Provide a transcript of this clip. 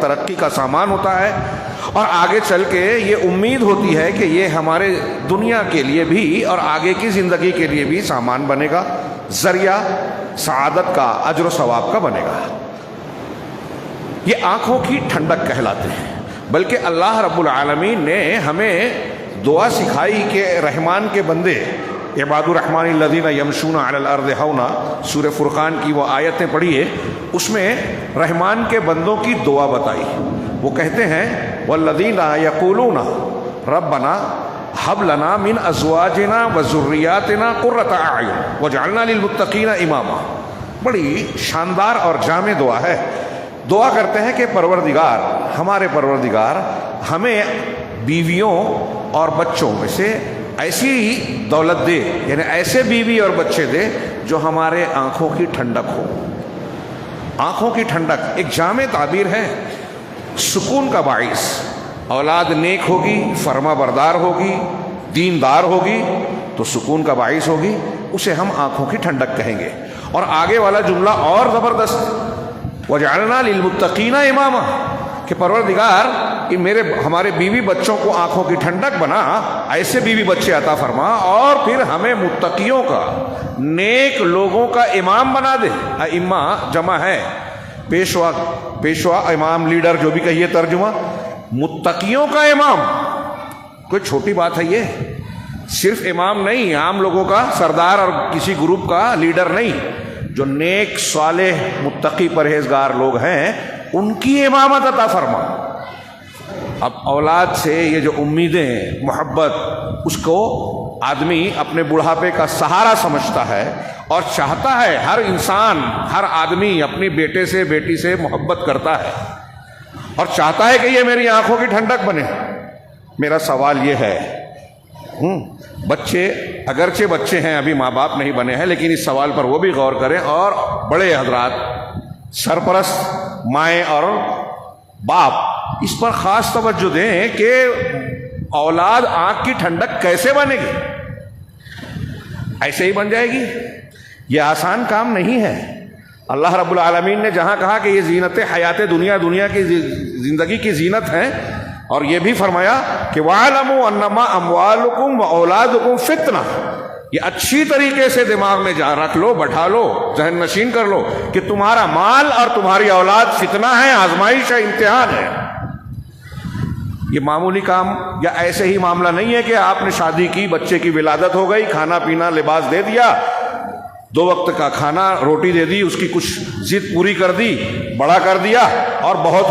ترقی کا سامان ہوتا ہے، اور آگے چل کے یہ امید ہوتی ہے کہ یہ ہمارے دنیا کے لیے بھی اور آگے کی زندگی کے لیے بھی سامان بنے گا، ذریعہ سعادت کا، اجر و ثواب کا بنے گا۔ یہ آنکھوں کی ٹھنڈک کہلاتے ہیں۔ بلکہ اللہ رب العالمین نے ہمیں دعا سکھائی کہ رحمان کے بندے، عباد الرحمن الذین یمشون علی الارض ہونا، سورہ فرقان کی وہ آیتیں پڑھیے، اس میں رحمان کے بندوں کی دعا بتائی۔ وہ کہتے ہیں والذین یقولون ربنا هب لنا من ازواجنا وذریاتنا قرۃ اعین واجعلنا للمتقین اماما۔ بڑی شاندار اور جامع دعا ہے۔ دعا کرتے ہیں کہ پروردگار، ہمارے پروردگار، ہمیں بیویوں اور بچوں میں سے ایسی دولت دے، یعنی ایسے بیوی اور بچے دے جو ہمارے آنکھوں کی ٹھنڈک ہو۔ آنکھوں کی ٹھنڈک ایک جامع تعبیر ہے، سکون کا باعث۔ اولاد نیک ہوگی، فرما بردار ہوگی، دیندار ہوگی تو سکون کا باعث ہوگی، اسے ہم آنکھوں کی ٹھنڈک کہیں گے۔ اور آگے والا جملہ اور زبردست، وجعلنا للمتقین اماما، کہ پروردگار ہمارے بیوی بچوں کو آنکھوں کی ٹھنڈک بنا، ایسے بیوی بچے عطا فرما، اور پھر ہمیں متقیوں کا، نیک لوگوں کا امام بنا دے۔ ائمہ جمع ہے پیشوا، امام، لیڈر، جو بھی کہیے ترجمہ۔ متقیوں کا امام کوئی چھوٹی بات ہے، یہ صرف امام نہیں، عام لوگوں کا سردار اور کسی گروپ کا لیڈر نہیں، جو نیک صالح متقی پرہیزگار لوگ ہیں ان کی امامت عطا فرما۔ اب اولاد سے یہ جو امیدیں، محبت، اس کو آدمی اپنے بڑھاپے کا سہارا سمجھتا ہے اور چاہتا ہے، ہر انسان، ہر آدمی اپنی بیٹے سے، بیٹی سے محبت کرتا ہے اور چاہتا ہے کہ یہ میری آنکھوں کی ٹھنڈک بنے۔ میرا سوال یہ ہے، بچے اگرچہ بچے ہیں، ابھی ماں باپ نہیں بنے ہیں، لیکن اس سوال پر وہ بھی غور کریں، اور بڑے حضرات، سرپرست مائیں اور باپ، اس پر خاص توجہ دیں کہ اولاد آنکھ کی ٹھنڈک کیسے بنے گی۔ ایسے ہی بن جائے گی؟ یہ آسان کام نہیں ہے۔ اللہ رب العالمین نے جہاں کہا کہ یہ زینت حیات دنیا کی زندگی کی زینت ہے، اور یہ بھی فرمایا کہ وَاعْلَمُوا أَنَّمَا أَمْوَالُكُمْ وَأَوْلَادُكُمْ فِتْنَةٌ، یہ اچھی طریقے سے دماغ میں رکھ لو، بٹھا لو، ذہن نشین کر لو کہ تمہارا مال اور تمہاری اولاد فتنہ ہے، آزمائش ہے، امتحان ہے۔ یہ معمولی کام یا ایسے ہی معاملہ نہیں ہے کہ آپ نے شادی کی، بچے کی ولادت ہو گئی، کھانا پینا لباس دے دیا، 2 وقت کا کھانا روٹی دے دی، اس کی کچھ ضد پوری کر دی، بڑا کر دیا، اور بہت ہوا